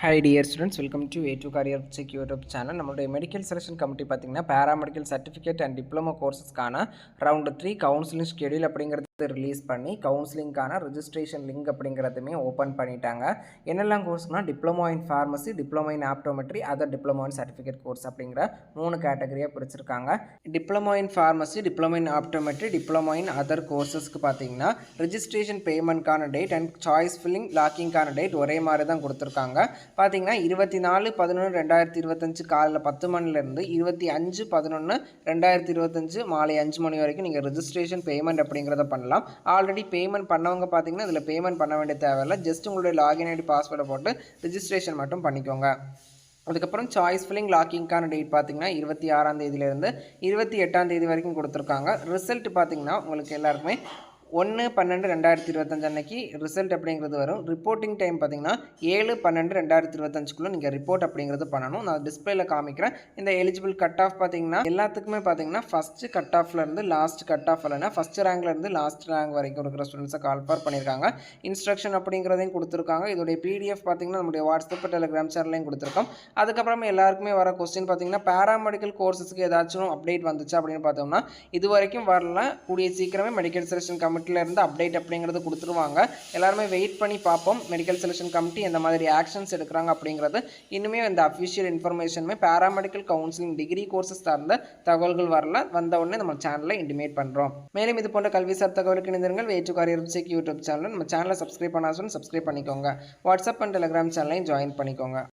Hi dear students, welcome to A2 Career Check YouTube channel. நம்மளுடைய medical selection committee பார்த்தீங்கன்னா paramedical certificate and diploma கோர்சஸ்க்கான round 3 counselling schedule அப்படிங்கிறது release பண்ணி கவுன்சிலிங்கான registration link அப்படிங்கிறதுமே open பண்ணிட்டாங்க. என்னெல்லாம் கோர்ஸ்னால் diploma in pharmacy, diploma in optometry, other diploma in certificate course அப்படிங்கிற 3 கேட்டகரியாக பிரிச்சிருக்காங்க. Diploma in pharmacy, diploma in optometry, diploma in other கோர்சஸ்க்கு பார்த்தீங்கன்னா ரெஜிஸ்ட்ரேஷன் பேமெண்ட்கான டேட் அண்ட் சாய்ஸ் ஃபில்லிங் லாக்கிங்கான டேட் ஒரே மாதிரி தான் கொடுத்துருக்காங்க. பார்த்தீங்கன்னா 24/11/2025 காலையில் 10 மணிலேருந்து 25/11/2025 மாலை 5 மணி வரைக்கும் நீங்கள் ரெஜிஸ்ட்ரேஷன் பேமெண்ட் அப்படிங்கிறத பண்ணலாம். ஆல்ரெடி பேமெண்ட் பண்ணவங்க பார்த்தீங்கன்னா இதில் பேமெண்ட் பண்ண வேண்டிய தேவையில்லை. ஜஸ்ட் உங்களுடைய லாகின் ஐடி பாஸ்வேர்டை போட்டு ரெஜிஸ்ட்ரேஷன் மட்டும் பண்ணிக்கோங்க. அதுக்கப்புறம் சாய்ஸ் ஃபில்லிங் லாக்கிங்கான டேட் பார்த்தீங்கன்னா 26ஆம் தேதியிலேருந்து 28ஆம் தேதி வரைக்கும் கொடுத்துருக்காங்க. ரிசல்ட் பார்த்தீங்கன்னா உங்களுக்கு எல்லாருக்குமே 1/12/2025 அன்னைக்கு ரிசல்ட் அப்படிங்கிறது வரும். ரிப்போர்ட்டிங் டைம் பார்த்தீங்கன்னா 7/12/2025 நீங்கள் ரிப்போர்ட் அப்படிங்கிறது பண்ணணும். நான் டிஸ்பிளேல காமிக்கிறேன். இந்த எலிஜிபிள் கட் ஆஃப் பார்த்தீங்கன்னா எல்லாத்துக்குமே பார்த்தீங்கன்னா ஃபஸ்ட்டு கட் ஆஃப்லேருந்து லாஸ்ட் கட் ஆஃப் இல்லைன்னா ஃபஸ்ட் ரேங்க்லேருந்து லாஸ்ட் ரேங்க் வரைக்கும் இருக்கிற ஸ்டூடெண்ட்ஸை கால்ஃபார் பண்ணியிருக்காங்க. இன்ஸ்ட்ரக்ஷன் அப்படிங்கிறதையும் கொடுத்துருக்காங்க. இதோடைய பிடிஎஃப் பார்த்தீங்கன்னா நம்முடைய வாட்ஸ்அப் டெலிகிராம் சேனல்லையும் கொடுத்துருக்கோம். அதுக்கப்புறமே எல்லாருக்குமே வர கொஸ்டின் பார்த்தீங்கன்னா பேராமெடிக்கல் கோர்சஸ்க்கு ஏதாச்சும் அப்டேட் வந்துச்சு அப்படின்னு பார்த்தோம்னா இது வரைக்கும் வரல. கூடிய சீக்கிரமே மெடிக்கல் செலெக்ஷன் கமிட்டிலேருந்து அப்டேட் அப்படிங்கிறது கொடுத்துருவாங்க. எல்லாருமே வெயிட் பண்ணி பார்ப்போம் மெடிக்கல் செலெக்ஷன் கமிட்டி எந்த மாதிரி ஆக்ஷன்ஸ் எடுக்கிறாங்க அப்படிங்கிறது. இன்னுமே இந்த அஃபிஷியல் இன்ஃபர்மேஷனுமே பேராமெடிக்கல் கவுன்சிலிங் டிகிரி கோர்சஸ் சார்ந்த தகவல்கள் வரல. வந்த உடனே நம்ம சேனலில் இன்டிமேட் பண்ணுறோம். மேலும் இது போன்ற கல்விசார் தகவலுக்கு இணைந்திருங்கள். A2 Career Check YouTube channel நம்ம சேனலை சப்ஸ்கிரைப் பண்ணாலும் சப்ஸ்கிரைப் பண்ணிக்கோங்க. வாட்ஸ்அப் அண்ட் டெலிகிராம் சேனலையும் ஜாயின் பண்ணிக்கோங்க.